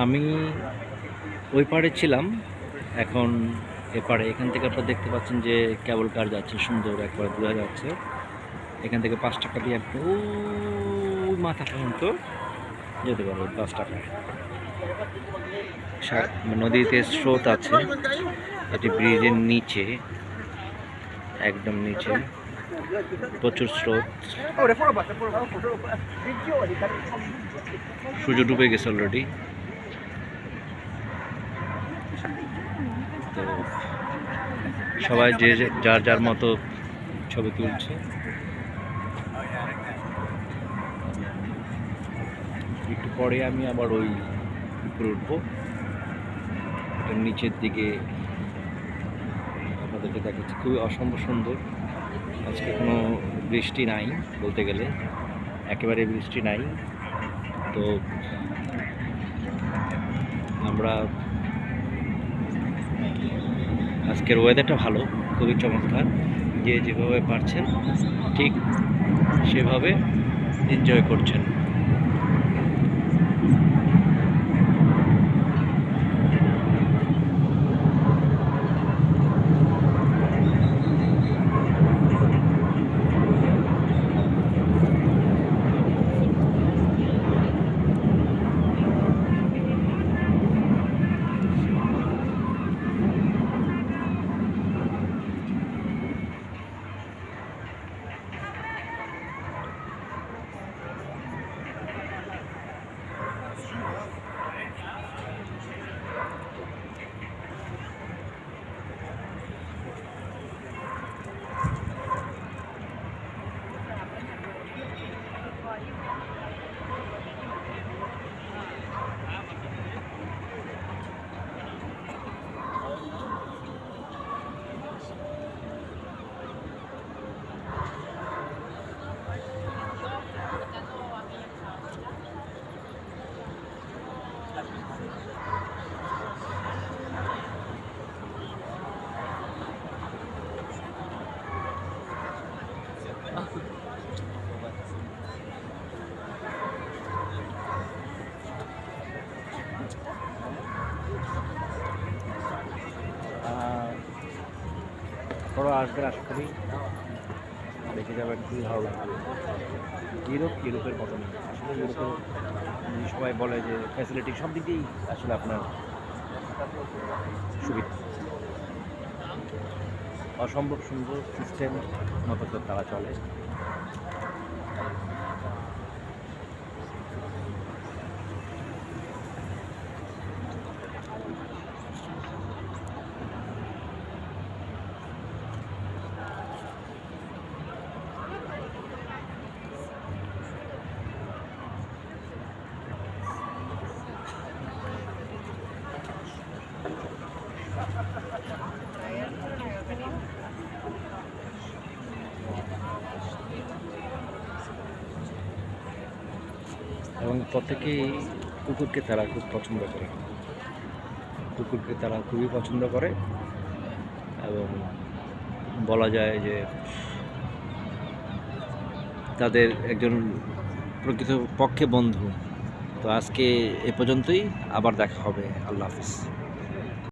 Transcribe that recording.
আমি ওই পাড়ে ছিলাম, এখন এপারে। এখান থেকে আপনারা দেখতে পাচ্ছেন যে কেবল কার যাচ্ছে, সুন্দর একবারে বোঝা যাচ্ছে। এখান থেকে 5 টাকা দিয়ে আপনি ওই মাথা পর্যন্ত যেতে পারবেন 5 টাকায়। নদীতে স্রোত আছে, এটি ব্রিজের নিচে, একদম নিচে প্রচুর স্রোত। সূর্য ডুবে গেছে অলরেডি। তো সবাই যে যার যার মতো ছবি তুলছে। একটু পরে আমি আবার ওই উপরে উঠবো, এটার নিচের দিকে আপনাদেরকে দেখাচ্ছি। খুবই অসম্ভব সুন্দর। আজকে কোনো বৃষ্টি নাই বলতে গেলে, একেবারে বৃষ্টি নাই। তো আমরা আজকের ওয়েদারটা ভালো, খুবই চমৎকার। যে যেভাবে পারছেন ঠিক সেভাবে এনজয় করছেন। আপনারা আসবেন, আশা করি দেখে যাবেন, খুবই ভালো লাগবে। ইউরোপের মতো না, আসলে ইউরোপের সবাই বলে যে ফ্যাসিলিটি সব দিক দিয়েই আসলে আপনার সুবিধা। অসম্ভব সুন্দর সিস্টেম মতো তারা চলে। এবং প্রত্যেকেই কুকুরকে তারা খুব পছন্দ করে, কুকুরকে তারা খুবই পছন্দ করে এবং বলা যায় যে তাদের একজন প্রকৃতপক্ষে বন্ধু। তো আজকে এ পর্যন্তই, আবার দেখা হবে। আল্লাহ হাফিজ।